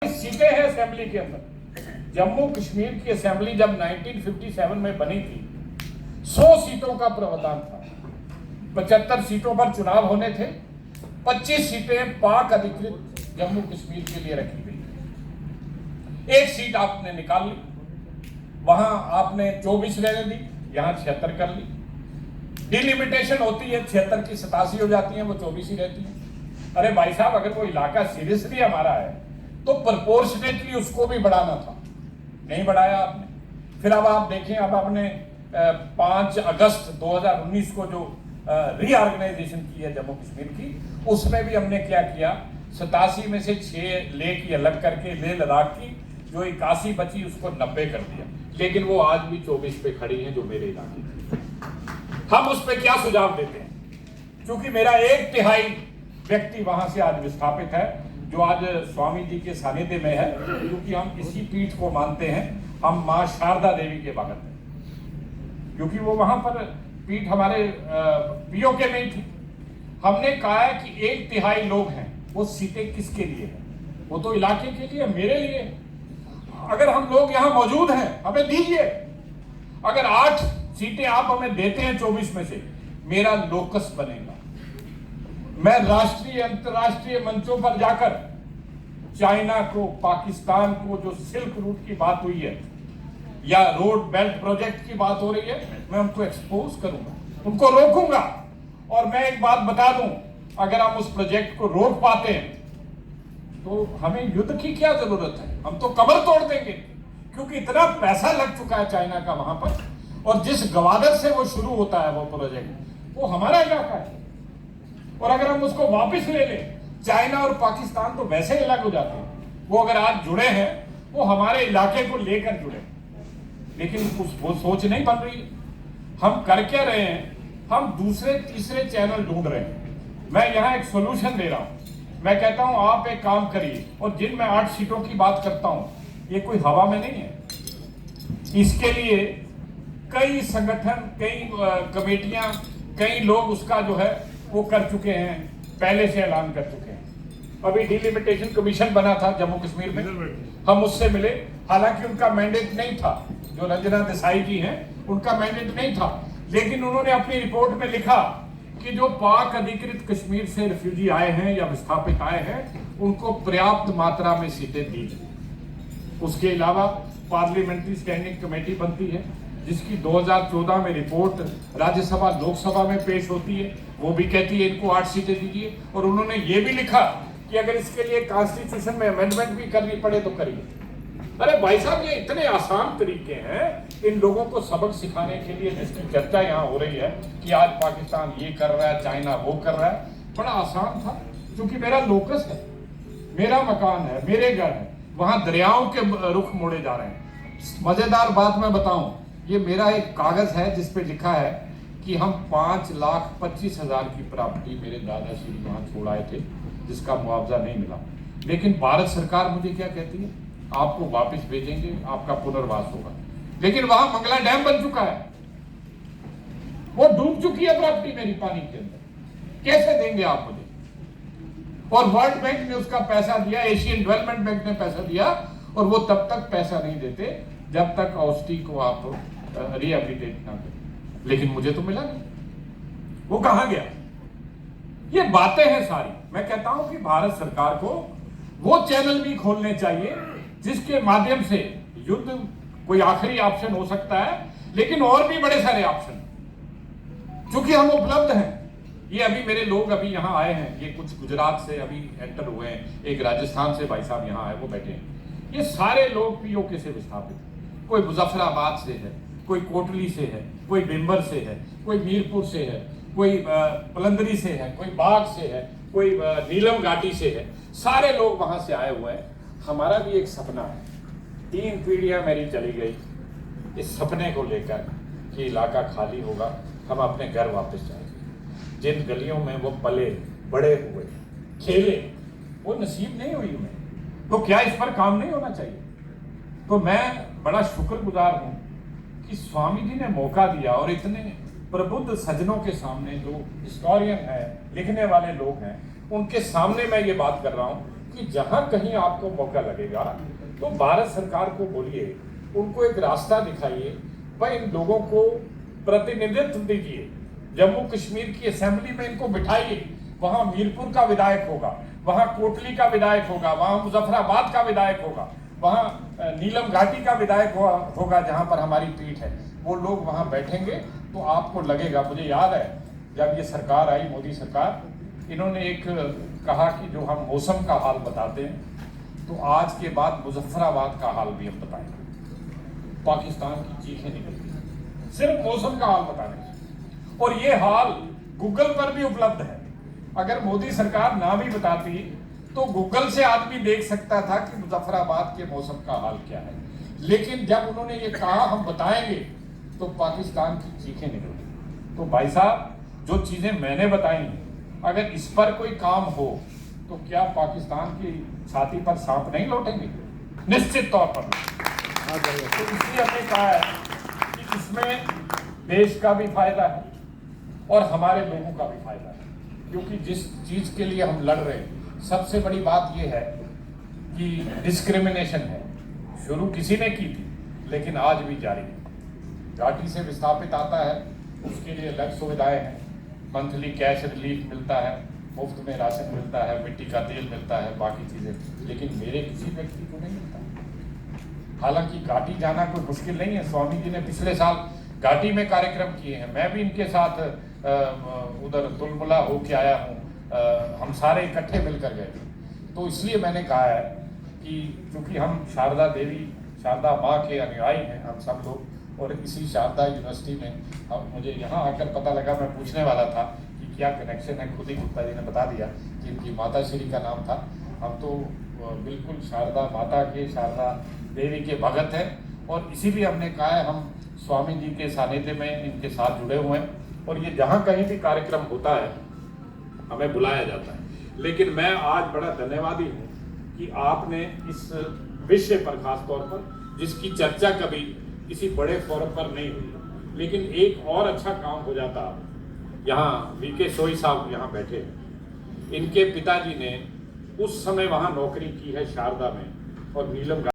सीटें हैं असेंबली के अंदर। जम्मू कश्मीर की असेंबली जब 1957 में बनी थी 100 सीटों का प्रावधान था। 75 सीटों पर चुनाव होने थे। 25 सीटें पाक अधिकृत जम्मू कश्मीर के लिए रखी गई। एक सीट आपने निकाल ली, वहां आपने 24 रहने दी, यहां 76 कर ली। डिलिमिटेशन होती है 76 की 87 हो जाती है, वो 24 ही रहती है। अरे भाई साहब, अगर वो इलाका सीरियसली हमारा है तो प्रोपोर्शनेटली उसको भी बढ़ाना था, नहीं बढ़ाया आपने। फिर अब आप देखें, अब आपने 5 अगस्त 2019 को जो रीऑर्गेनाइजेशन की है जम्मू कश्मीर की, उसमें भी हमने क्या किया, 87 में से 6 ले की अलग करके ले लद्दाख की जो 81 बची उसको 90 कर दिया। लेकिन वो आज भी 24 पे खड़ी है जो मेरे इलाके की। हम उस पर क्या सुझाव देते हैं? क्योंकि मेरा 1/3 व्यक्ति वहां से आज विस्थापित है, जो आज स्वामी जी के सानिध्य में है, क्योंकि हम इसी पीठ को मानते हैं। हम मां शारदा देवी के भगत हैं, क्योंकि वो वहां पर पीठ हमारे पीओके में ही थी। हमने कहा है कि 1/3 लोग हैं, वो सीटें किसके लिए है? वो तो इलाके के लिए, मेरे लिए। अगर हम लोग यहां मौजूद हैं, हमें दीजिए। अगर 8 सीटें आप हमें देते हैं 24 में से, मेरा लोकस बनेगा। मैं राष्ट्रीय अंतर्राष्ट्रीय मंचों पर जाकर चाइना को, पाकिस्तान को, जो सिल्क रूट की बात हुई है या रोड बेल्ट प्रोजेक्ट की बात हो रही है, मैं उनको एक्सपोज करूंगा, उनको रोकूंगा। और मैं एक बात बता दूं, अगर हम उस प्रोजेक्ट को रोक पाते हैं तो हमें युद्ध की क्या जरूरत है? हम तो कमर तोड़ देंगे, क्योंकि इतना पैसा लग चुका है चाइना का वहां पर। और जिस गवादर से वो शुरू होता है वो प्रोजेक्ट, वो हमारा इलाका है। और अगर हम उसको वापस ले लें, चाइना और पाकिस्तान तो वैसे अलग हो जाते हैं। वो अगर आज जुड़े हैं, वो हमारे इलाके को लेकर जुड़े, लेकिन वो सोच नहीं बन रही। हम कर क्या रहे हैं? हम दूसरे तीसरे चैनल ढूंढ रहे हैं। मैं यहां एक सोल्यूशन दे रहा हूं। मैं कहता हूं आप एक काम करिए, और जिन मैं 8 सीटों की बात करता हूं, ये कोई हवा में नहीं है। इसके लिए कई संगठन, कई कमेटियां, कई लोग उसका जो है वो कर चुके हैं, पहले से ऐलान कर चुके हैं। अभी डिलिमिटेशन कमीशन बना था जम्मू कश्मीर में, हम उससे मिले। हालांकि उनका मैंडेट नहीं था, जो रंजना देसाई जी हैं, उनका मैंडेट नहीं था। लेकिन उन्होंने अपनी रिपोर्ट में लिखा कि जो पाक अधिकृत कश्मीर से रिफ्यूजी आए हैं या विस्थापित आए हैं, उनको पर्याप्त मात्रा में सीटें दी जाए। उसके अलावा पार्लियामेंट्री स्टैंडिंग कमेटी बनती है, जिसकी 2014 में रिपोर्ट राज्यसभा लोकसभा में पेश होती है। वो भी कहती है इनको 8 सीटें दीजिए। और उन्होंने ये भी लिखा कि अगर इसके लिए कॉन्स्टिट्यूशन में अमेंडमेंट भी करनी पड़े तो करिए। अरे भाई साहब, ये इतने आसान तरीके हैं इन लोगों को सबक सिखाने के लिए, जिसकी चर्चा यहाँ हो रही है कि आज पाकिस्तान ये कर रहा है, चाइना वो कर रहा है। बड़ा आसान था, क्योंकि मेरा लोकस है, मेरा मकान है, मेरे घर है, वहां दरियाओं के रुख मोड़े जा रहे हैं। मजेदार बात मैं बताऊं, ये मेरा एक कागज है जिसपे लिखा है कि हम 5,25,000 की प्रॉपर्टी मेरे दादाश्री वहां छोड़ आए थे, जिसका मुआवजा नहीं मिला। लेकिन भारत सरकार मुझे क्या कहती है, आपको वापस भेजेंगे, आपका पुनर्वास होगा। लेकिन वहां मंगला डैम बन चुका है, वो डूब चुकी है प्रॉपर्टी मेरी पानी के अंदर। कैसे देंगे आप मुझे? और वर्ल्ड बैंक ने उसका पैसा दिया, एशियन डेवलपमेंट बैंक ने पैसा दिया, और वो तब तक पैसा नहीं देते जब तक औस्टी को आप रिहेबिलिटेट ना करें। लेकिन मुझे तो मिला नहीं, वो कहां गया? ये बातें हैं सारी। मैं कहता हूं कि भारत सरकार को वो चैनल भी खोलने चाहिए जिसके माध्यम से युद्ध कोई आखिरी ऑप्शन हो सकता है, लेकिन और भी बड़े सारे ऑप्शन, क्योंकि हम उपलब्ध हैं। ये अभी मेरे लोग अभी यहाँ आए हैं, ये कुछ गुजरात से अभी एंटर हुए हैं, एक राजस्थान से भाई साहब यहाँ आए, वो बैठे हैं। ये सारे लोग पीओके से विस्थापित, कोई मुजफ्फराबाद से है, कोई कोटली से है, कोई बिम्बर से है, कोई मीरपुर से है, कोई पलंदरी से है, कोई बाग से है, कोई नीलम घाटी से है। सारे लोग वहां से आए हुए हैं। हमारा भी एक सपना है, 3 पीढ़ियां मेरी चली गई इस सपने को लेकर कि इलाका खाली होगा, हम अपने घर वापस जाएंगे। जिन गलियों में वो पले बड़े हुए, खेले, वो नसीब नहीं हुई उन्हें। तो क्या इस पर काम नहीं होना चाहिए? तो मैं बड़ा शुक्रगुजार हूं कि स्वामी जी ने मौका दिया, और इतने प्रबुद्ध सज्जनों के सामने, जो हिस्टोरियन है, लिखने वाले लोग हैं, उनके सामने मैं ये बात कर रहा हूं कि जहां कहीं आपको मौका लगेगा तो भारत सरकार को बोलिए, उनको एक रास्ता दिखाइए, भाई इन लोगों को प्रतिनिधित्व दीजिए, जम्मू कश्मीर की असेंबली में इनको बिठाइए, वहां मीरपुर का विधायक होगा, वहां कोटली का विधायक होगा, वहां मुजफ्फराबाद का विधायक होगा, वहां नीलम घाटी का विधायक होगा जहां पर हमारी पीठ है, वो लोग वहां बैठेंगे तो आपको लगेगा। मुझे याद है जब ये सरकार आई, मोदी सरकार, इन्होंने एक कहा कि जो हम मौसम का हाल बताते हैं, तो आज के बाद मुजफ्फराबाद का हाल भी हम बताएंगे। पाकिस्तान की चीखें निकलती सिर्फ मौसम का हाल बताने से, और ये हाल गूगल पर भी उपलब्ध है। अगर मोदी सरकार ना भी बताती तो गूगल से आदमी देख सकता था कि मुजफ्फराबाद के मौसम का हाल क्या है। लेकिन जब उन्होंने ये कहा हम बताएंगे, तो पाकिस्तान की चीखें निकली। तो भाई साहब, जो चीजें मैंने बताई हैं, अगर इस पर कोई काम हो तो क्या पाकिस्तान की छाती पर सांप नहीं लौटेंगे? निश्चित तौर पर। तो इसलिए हमने कहा है कि इसमें देश का भी फायदा है और हमारे लोगों का भी फायदा है, क्योंकि जिस चीज के लिए हम लड़ रहे हैं, सबसे बड़ी बात यह है कि डिस्क्रिमिनेशन है। शुरू किसी ने की थी, लेकिन आज भी जारी है। घाटी से विस्थापित आता है, उसके लिए अलग सुविधाएं हैं, मंथली कैश रिलीफ मिलता है, मुफ्त में राशन मिलता है, मिट्टी का तेल मिलता है, बाकी चीजें, लेकिन मेरे किसी व्यक्ति को नहीं मिलता। हालांकि घाटी जाना कोई मुश्किल नहीं है। स्वामी जी ने पिछले साल घाटी में कार्यक्रम किए हैं, मैं भी इनके साथ उधर तुलमुला होके आया हूँ, हम सारे इकट्ठे मिलकर गए। तो इसलिए मैंने कहा है कि क्योंकि हम शारदा देवी, शारदा माँ के अनुयायी हैं हम सब लोग, और इसी शारदा यूनिवर्सिटी में अब मुझे यहाँ आकर पता लगा, मैं पूछने वाला था कि क्या कनेक्शन है, खुद ही गुप्ता जी ने बता दिया कि इनकी माता श्री का नाम था। हम तो बिल्कुल शारदा माता के, शारदा देवी के भगत हैं, और इसीलिए हमने कहा है हम स्वामी जी के सानिध्य में इनके साथ जुड़े हुए हैं, और ये जहाँ कहीं भी कार्यक्रम होता है हमें बुलाया जाता है। लेकिन मैं आज बड़ा धन्यवादी हूँ कि आपने इस विषय पर, खास तौर पर जिसकी चर्चा कभी किसी बड़े फोरम पर नहीं हुई, लेकिन एक और अच्छा काम हो जाता। यहाँ वीके सोई साहब यहाँ बैठे हैं, इनके पिताजी ने उस समय वहाँ नौकरी की है शारदा में, और नीलम